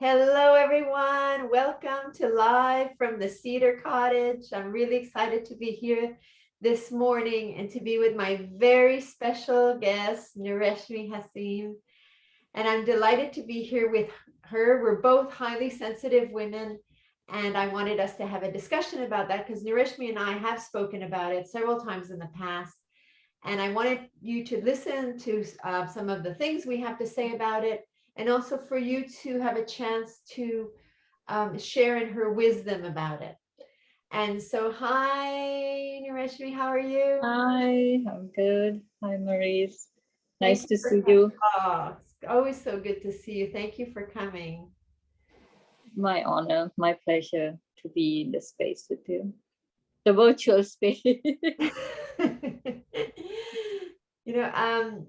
Hello, everyone. Welcome to Live from the Cedar Cottage. I'm really excited to be here this morning and to be with my very special guest, Nureshmi Hassim. And I'm delighted to be here with her. We're both highly sensitive women, and I wanted us to have a discussion about that because Nureshmi and I have spoken about it several times in the past. And I wanted you to listen to some of the things we have to say about it, and also for you to have a chance to share in her wisdom about it. And so, hi, Nureshmi, how are you? Hi, I'm good. Hi, Maurice. Thank Nice you to for see coming. you. Oh, it's always so good to see you. Thank you for coming. My honor, my pleasure to be in this space with you. The virtual space. You know,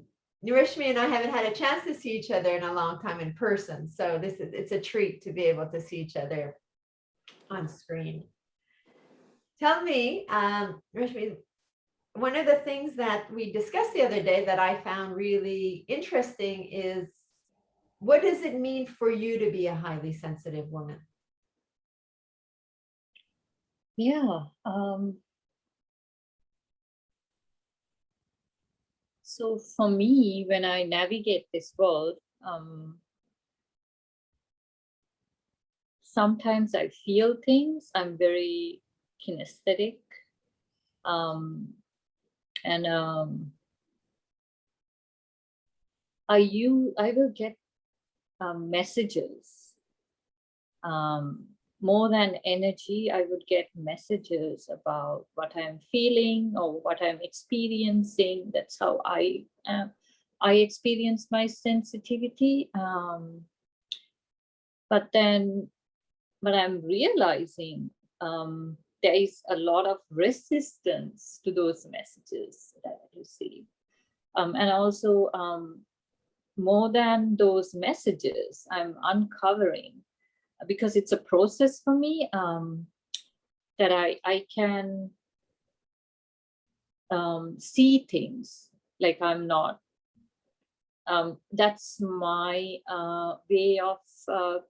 Nureshmi and I haven't had a chance to see each other in a long time in person, so it's a treat to be able to see each other on screen. Tell me, Nureshmi, one of the things that we discussed the other day that I found really interesting is what does it mean for you to be a highly sensitive woman? Yeah. So for me, when I navigate this world, sometimes I feel things. I'm very kinesthetic. Um, and I will get messages. More than energy, I would get messages about what I'm feeling or what I'm experiencing. That's how I experience my sensitivity. But then, but I'm realizing there is a lot of resistance to those messages that I receive. And also, more than those messages, I'm uncovering because it's a process for me that I can see things like I'm not. That's my way of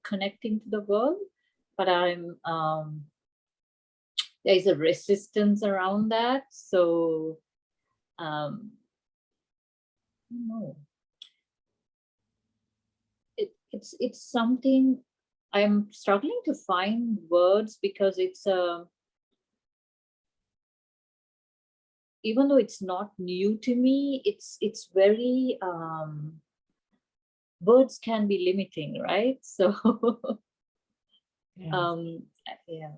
connecting to the world, but there is a resistance around that. So no, it's something I'm struggling to find words because it's a even though it's not new to me, it's very words can be limiting, right? So Yes. um yeah.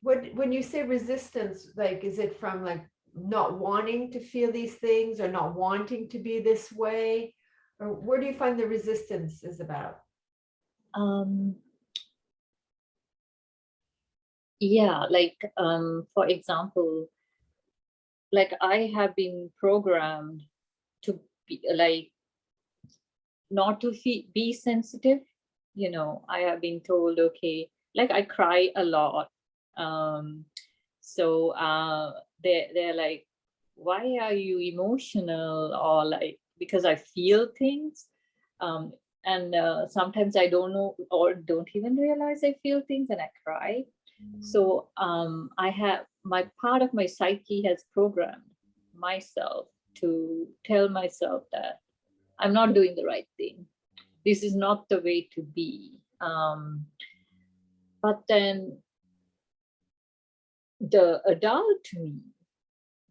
What when you say resistance, like is it from like not wanting to feel these things or not wanting to be this way? Or where do you find the resistance is about? um yeah, like for example, like I have been programmed to be like not to be sensitive. I have been told, okay, like I cry a lot. um so they're like, why are you emotional? Or like, because I feel things. um and sometimes I don't know or don't even realize I feel things and I cry. So I have my part of my psyche has programmed myself to tell myself that I'm not doing the right thing. This is not the way to be. But then the adult me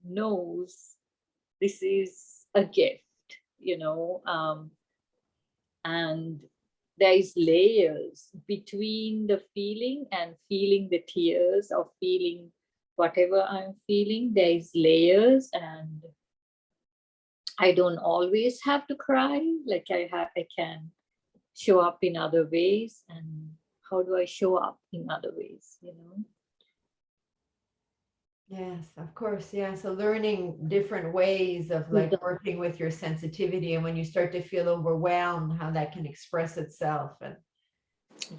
knows this is a gift, and there is layers between the feeling and feeling the tears or feeling whatever I'm feeling. There is layers, and I don't always have to cry. Like I can show up in other ways. And how do I show up in other ways? Yes, of course. Yeah. So learning different ways of like working with your sensitivity and when you start to feel overwhelmed, how that can express itself. And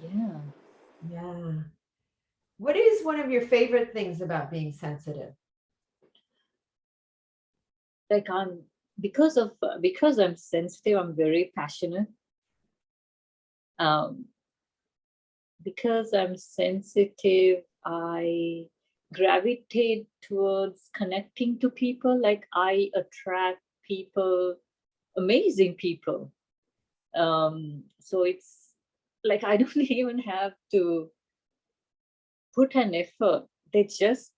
Yeah. yeah. What is one of your favorite things about being sensitive? Like because I'm sensitive, I'm very passionate. Um, because I'm sensitive, I gravitate towards connecting to people. Like I attract people, amazing people. So it's like I don't even have to put an effort. They just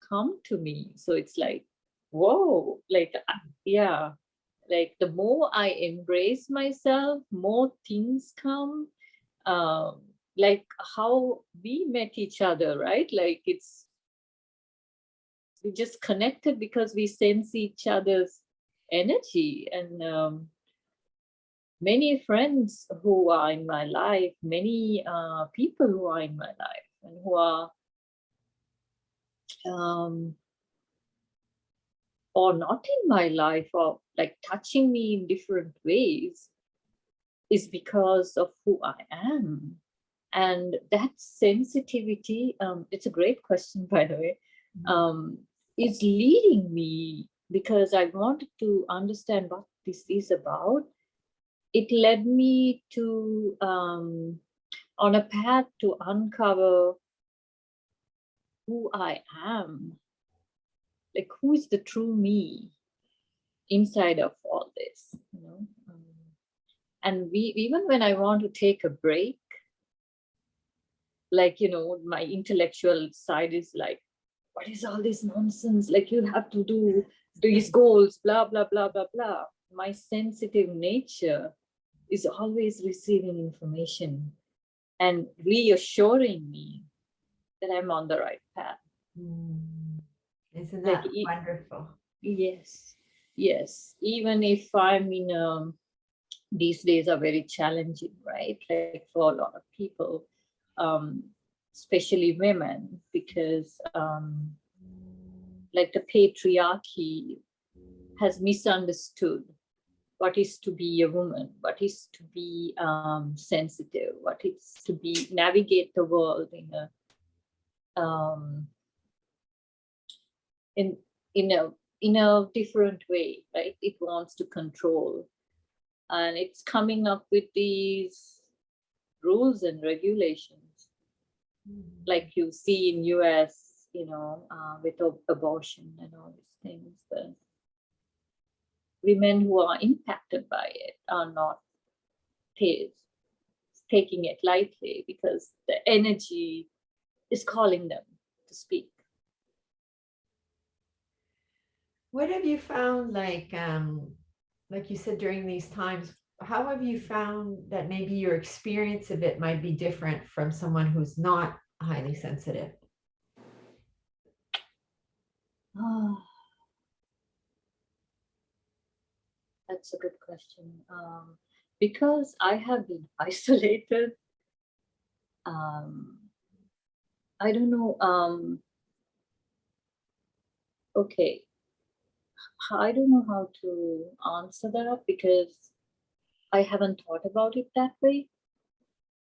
come to me. So it's like, whoa, like, yeah, like the more I embrace myself, more things come. Um, like how we met each other, right? Like we just connected because we sense each other's energy. And many friends who are in my life, many people who are in my life and who are um, or not in my life or like touching me in different ways is because of who I am. And that sensitivity, it's a great question, by the way, um, is leading me because I wanted to understand what this is about. It led me to on a path to uncover who I am, like who is the true me inside of all this, you know. And we, even when I want to take a break, like, you know, my intellectual side is like, what is all this nonsense? Like you have to do these goals, blah, blah, blah, blah, blah. My sensitive nature is always receiving information and reassuring me that I'm on the right path. Isn't Like, that wonderful? yes, yes. Even if I'm in these days are very challenging, right? Like for a lot of people, um, especially women, because like the patriarchy has misunderstood what is to be a woman, what is to be sensitive, what is to be navigate the world um, in in a in a different way, right? It wants to control, and it's coming up with these rules and regulations, like you see in US, you know, with abortion and all these things. But women who are impacted by it are not ta- taking it lightly because the energy is calling them to speak. What have you found, like you said, during these times, how have you found that maybe your experience of it might be different from someone who's not highly sensitive? Oh, that's a good question. Because I have been isolated, um, I don't know. Okay, I don't know how to answer that because I haven't thought about it that way.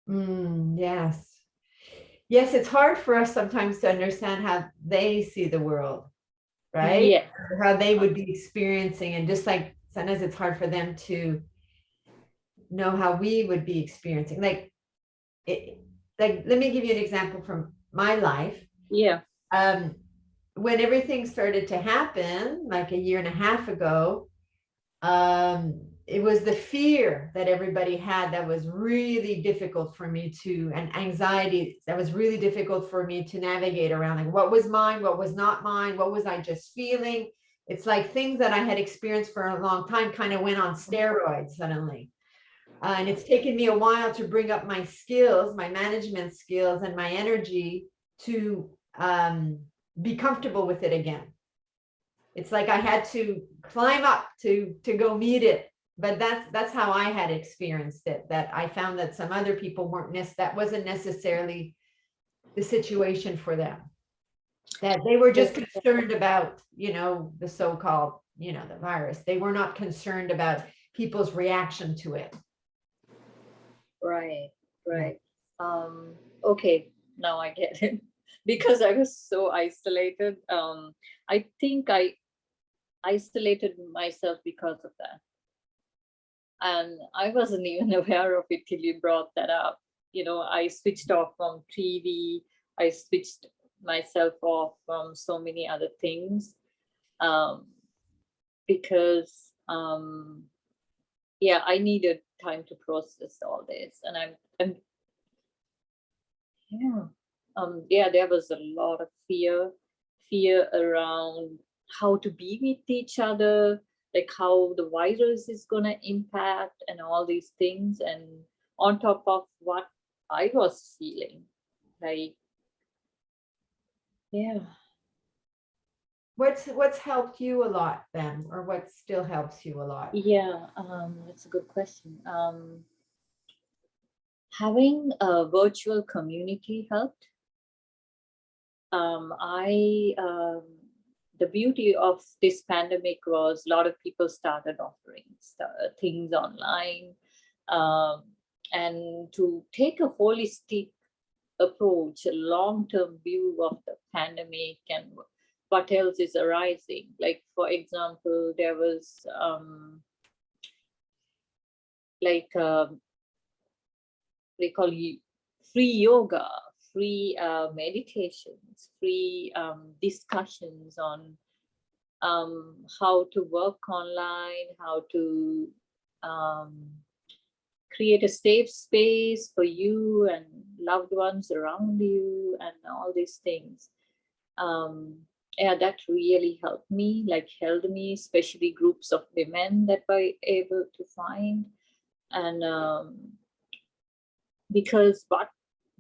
Yes. Yes, it's hard for us sometimes to understand how they see the world, right? Yeah. Or how they would be experiencing, and just like sometimes it's hard for them to know how we would be experiencing. It, like let me give you an example from my life. Yeah. Um, when everything started to happen, like a year and a half ago, it was the fear that everybody had that was really difficult for me to, and anxiety that was really difficult for me to navigate around. Like what was mine, what was not mine, what was I just feeling? It's like things that I had experienced for a long time kind of went on steroids suddenly. And it's taken me a while to bring up my skills, my management skills, and my energy to be comfortable with it again. It's like I had to climb up to go meet it. But that's how I had experienced it. That I found that some other people weren't that wasn't necessarily the situation for them. That they were just concerned about, the so-called, the virus. They were not concerned about people's reaction to it. Right. Yeah. Right. Okay, now I get it. Because I was so isolated. I think I isolated myself because of that. And I wasn't even aware of it till you brought that up. I switched off from TV. I switched myself off from so many other things, um, because yeah, I needed time to process all this. And I'm yeah, yeah, there was a lot of fear around how to be with each other, like how the virus is gonna impact and all these things. And on top of what I was feeling, like, yeah. What's helped you a lot then, or what still helps you a lot? Yeah, that's a good question. Having a virtual community helped. I The beauty of this pandemic was a lot of people started offering things online, um, and to take a holistic approach, a long-term view of the pandemic and what else is arising. Like, for example, there was like they call you free yoga, free meditations, free discussions on how to work online, how to um, create a safe space for you and loved ones around you, and all these things. Um, yeah, that really helped me, like held me, especially groups of women that were able to find. And because what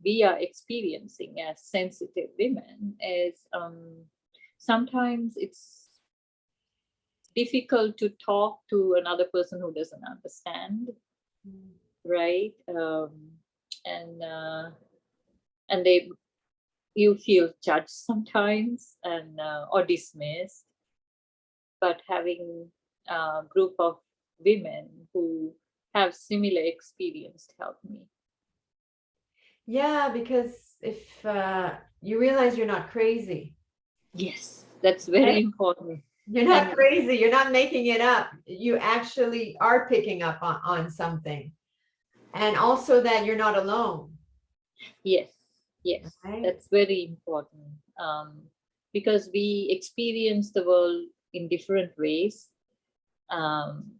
we are experiencing as sensitive women is, sometimes it's difficult to talk to another person who doesn't understand, right? And and they you feel judged sometimes, and or dismissed. But having a group of women who have similar experience helped me. Yeah, because if you realize you're not crazy, Yes, that's right? very important. You're not And crazy, you're not making it up. You actually are picking up on something. And also that you're not alone, yes, yes, right? that's very important, because we experience the world in different ways, um,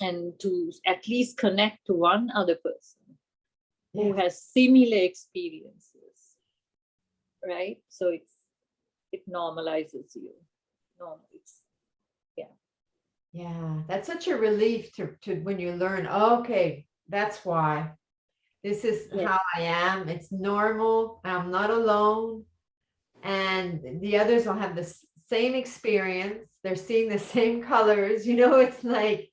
and to at least connect to one other person who Yes. has similar experiences, right? So it normalizes you. No, it's yeah, Yeah, that's such a relief to when you learn, "Oh, okay, that's why. This is yeah, how I am. It's normal. I'm not alone." And the others will have the same experience. They're seeing the same colors. It's like,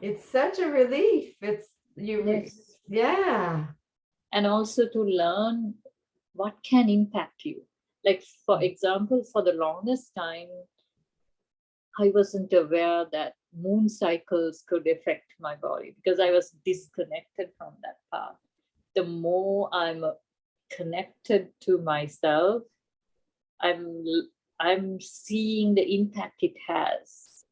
it's such a relief. It's yes, yeah. and also to learn what can impact you. Like, for example, for the longest time, I wasn't aware that moon cycles could affect my body because I was disconnected from that part. The more I'm connected to myself, I'm I'm seeing the impact it has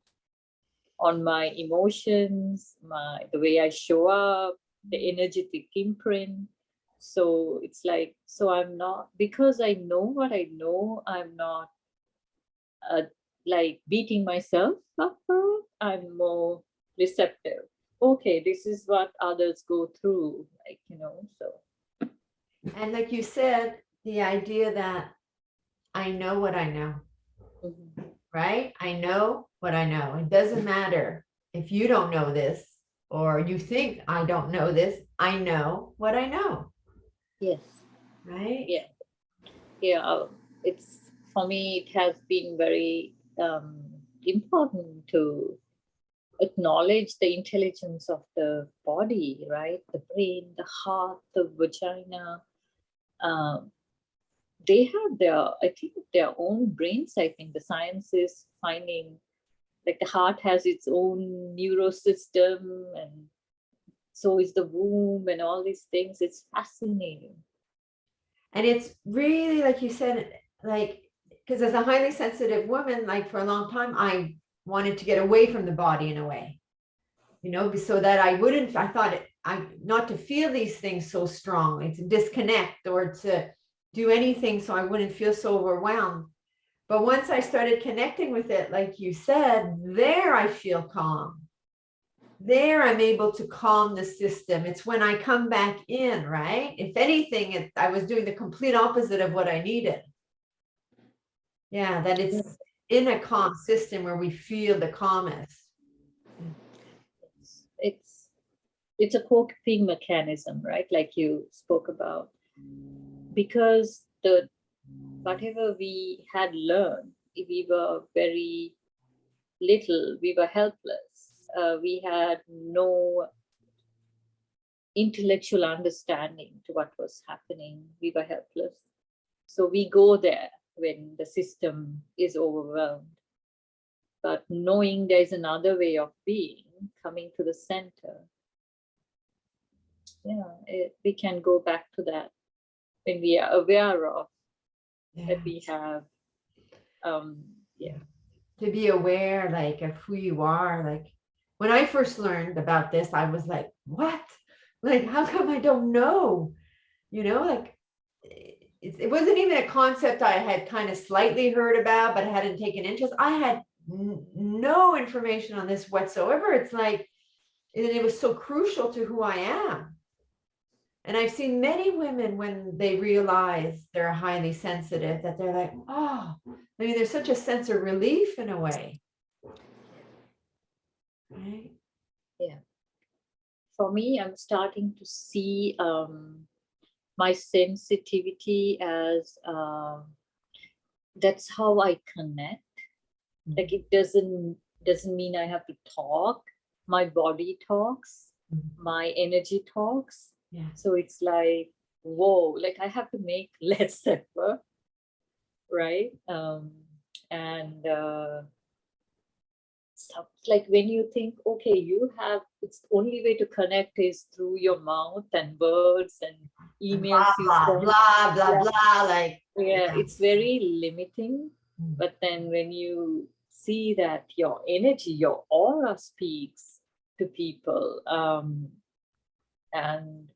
on my emotions, the way I show up, the energetic imprint. So it's like, so I'm not, because I know what I know, I'm not uh, like beating myself up for it. I'm more receptive. Okay, this is what others go through, so. And like you said, the idea that I know what I know, Mhm. right? I know what I know. It doesn't matter if you don't know this or you think I don't know this. I know what I know, Yes, right? yeah, yeah. It's for me. It has been very important to acknowledge the intelligence of the body, right? The brain, the heart, the vagina. Um, they have I think, their own brains. I think the science is finding, like, the heart has its own neurosystem, and so is the womb, and all these things. It's fascinating. And it's really, like you said, like, because as a highly sensitive woman, like for a long time, I wanted to get away from the body in a way. so that I thought not to feel these things so strongly, to disconnect or to do anything so I wouldn't feel so overwhelmed. But once I started connecting with it, like you said, there I feel calm. There I'm able to calm the system. It's when I come back in, right? If anything, I was doing the complete opposite of what I needed. Yeah, that it's in a calm system where we feel the calmest. It's a coping mechanism, right? Like you spoke about, because whatever we had learned, we were very little, we were helpless, we had no intellectual understanding to what was happening, we were helpless. So we go there when the system is overwhelmed. But knowing there's another way of being, coming to the center, we can go back to that when we are aware of that we have, to be aware, like, of who you are. Like, when I first learned about this, I was like, what? Like, how come I don't know? Like, it wasn't even a concept I had kind of slightly heard about, but I hadn't taken interest. I had no information on this whatsoever. It's like, and it was so crucial to who I am. And I've seen many women, when they realize they're highly sensitive, that they're like, oh, I mean, there's such a sense of relief in a way. Right? Yeah. For me, I'm starting to see my sensitivity as that's how I connect. Like, it doesn't mean I have to talk. My body talks, my energy talks. Yeah. So it's like, whoa, like I have to make less effort, right? And stuff like when you think, okay, it's the only way to connect is through your mouth and words and emails you send. Blah, blah, blah, like. Yeah, it's very limiting. But then when you see that your energy, your aura speaks to people, and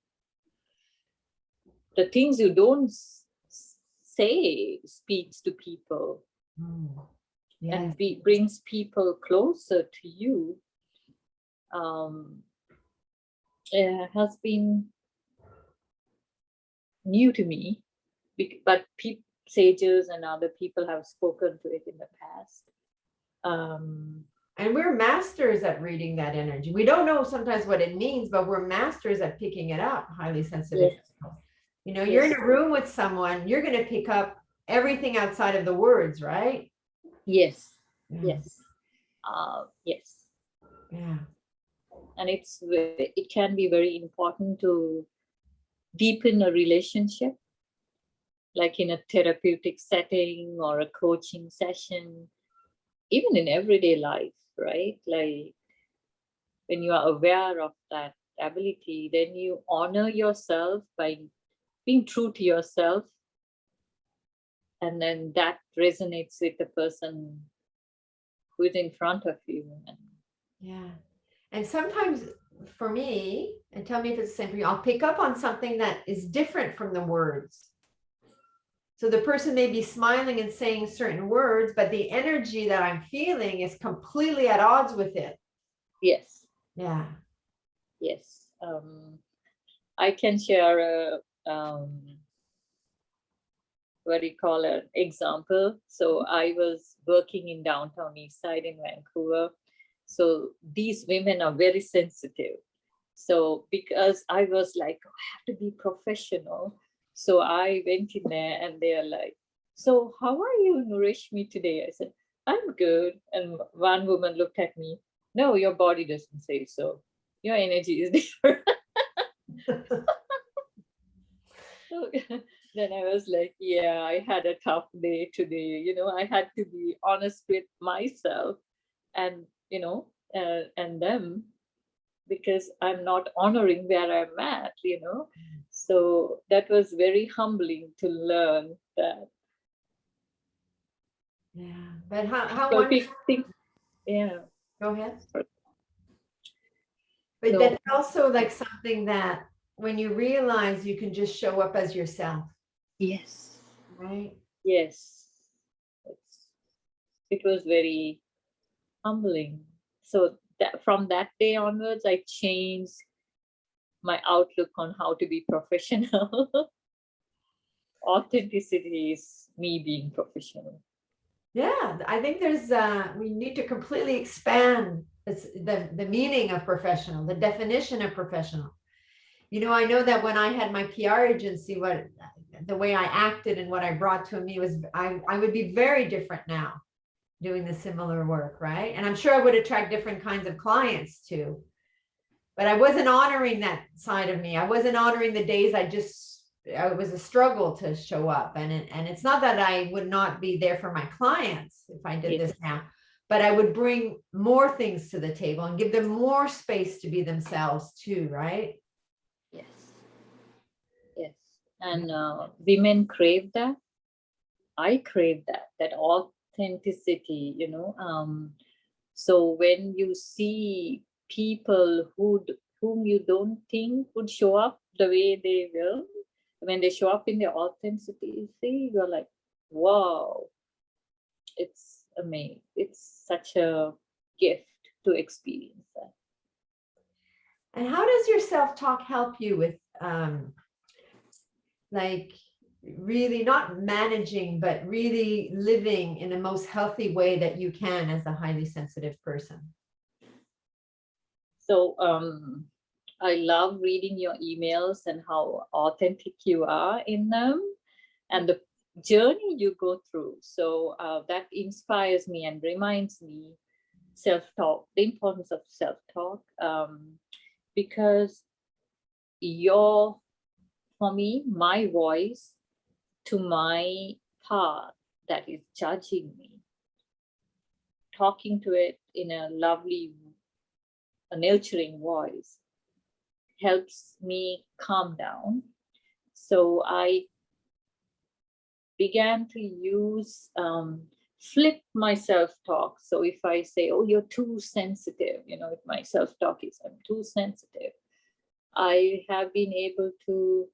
the things you don't say speaks to people, and brings people closer to you, it has been new to me, but sages and other people have spoken to it in the past. And we're masters at reading that energy. We don't know sometimes what it means, but we're masters at picking it up. Highly sensitive. Yes. You're in a room with someone, you're going to pick up everything outside of the words, right? Yes. Yeah. Yes. Yes. Yeah. And it can be very important to deepen a relationship, like in a therapeutic setting or a coaching session, even in everyday life, right? Like, when you are aware of that ability, then you honor yourself by being true to yourself. And then that resonates with the person who is in front of you. Yeah. And sometimes for me, and tell me if it's the same for you, I'll pick up on something that is different from the words. So the person may be smiling and saying certain words, but the energy that I'm feeling is completely at odds with it. Yes. Yeah. Yes. I can share a what do you call it, example. So I was working in downtown East Side in Vancouver. So these women are very sensitive. So because I was like, oh, I have to be professional. So I went in there and they're like, so how are you, Nureshmi, today? I said, I'm good. And one woman looked at me, no, your body doesn't say so. Your energy is different. So then I was like, yeah, I had a tough day today. I had to be honest with myself and, and them, because I'm not honoring where I'm at. So that was very humbling to learn that. Yeah. But how Well, wonderful. yeah. Go ahead. But So that's also like something that when you realize you can just show up as yourself, yes, right? yes, it's, it was very humbling. So that from that day onwards, I changed my outlook on how to be professional. Authenticity is me being professional. Yeah, I think there's we need to completely expand the meaning of professional, the definition of professional. You know, I know that when I had my PR agency, what the way I acted and what I brought to me was I would be very different now doing the similar work, right? And I'm sure I would attract different kinds of clients too. But I wasn't honoring that side of me. I wasn't honoring the days it was a struggle to show up. And it's not that I would not be there for my clients if I did Yes, this now, but I would bring more things to the table and give them more space to be themselves too, right? yes, yes. And women crave that. I crave that, that authenticity, you know. So when you see people whom you don't think would show up the way they will, when they show up in their authenticity, see, you're like, wow, it's amazing. It's such a gift to experience that. And how does your self-talk help you with like really not managing, but really living in the most healthy way that you can as a highly sensitive person? So I love reading your emails and how authentic you are in them and the journey you go through. So that inspires me and reminds me self-talk, the importance of self-talk, because your, for me, my voice to my part that is judging me, talking to it in a lovely, a nurturing voice helps me calm down. So I began to use flip my self-talk. So if I say, oh, you're too sensitive, you know, if my self-talk is I'm too sensitive, I have been able to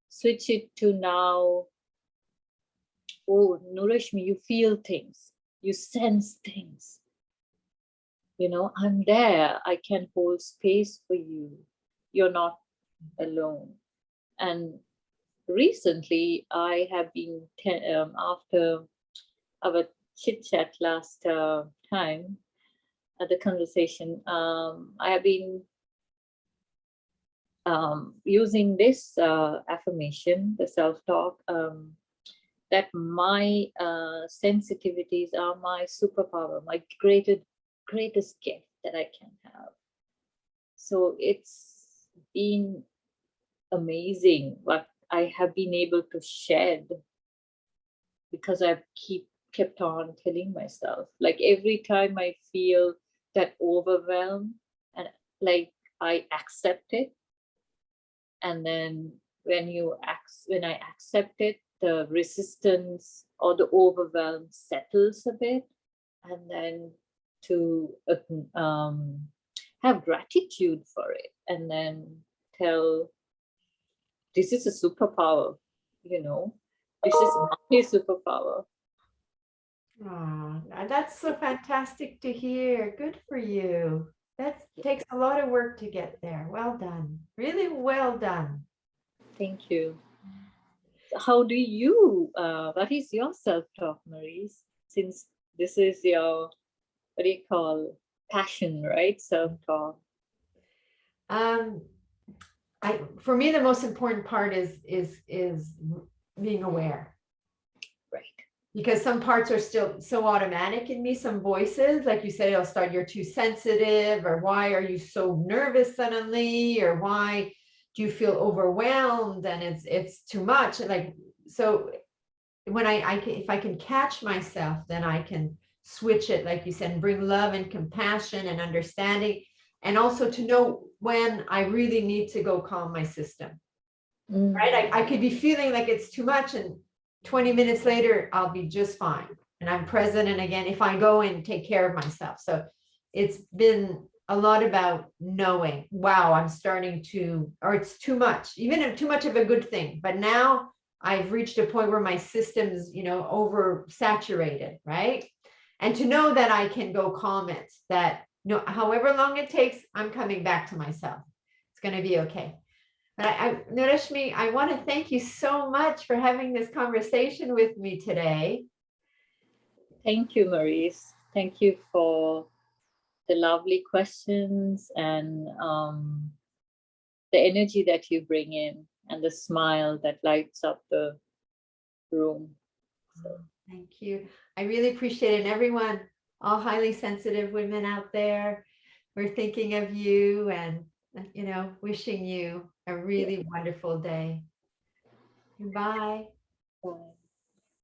switch it to now, oh, Nureshmi, you feel things, you sense things. You know, I'm there. I can hold space for you. You're not alone. And recently, I have been, after our chit chat last time, the conversation, I have been using this affirmation, the self talk, that my sensitivities are my superpower, my greatest gift that I can have. So it's been amazing what I have been able to shed because I've kept on telling myself. Like every time I feel that overwhelm and like I accept it, and then when I accept it, the resistance or the overwhelm settles a bit, and then to have gratitude for it, and then tell this is a superpower, you know, this is my superpower. Oh, that's so fantastic to hear. Good for you. That takes a lot of work to get there. Well done. Really well done. Thank you. How do you, what is your self-talk, Maurice? Since this is your, what do you call, passion, right? Self-talk. Um, for me, the most important part is being aware, Right. because some parts are still so automatic in me. Some voices, like you said, it'll start, you're too sensitive, or why are you so nervous suddenly, or why do you feel overwhelmed and it's too much. Like, so when I can, if I can catch myself, then I can switch it, like you said, and bring love and compassion and understanding, and also to know when I really need to go calm my system. Right? I could be feeling like it's too much, and 20 minutes later, I'll be just fine. And I'm present. And again, if I go and take care of myself. So it's been a lot about knowing, wow, I'm starting to, or it's too much, even too much of a good thing. But now I've reached a point where my system's, oversaturated, right? And to know that I can go calm it, that however long it takes, I'm coming back to myself. It's going to be okay. But Nureshmi, I want to thank you so much for having this conversation with me today. Thank you, Maurice. Thank you for the lovely questions and the energy that you bring in and the smile that lights up the room. So. Thank you. I really appreciate it. And everyone, all highly sensitive women out there, we're thinking of you and, wishing you a really wonderful day. Goodbye. Bye.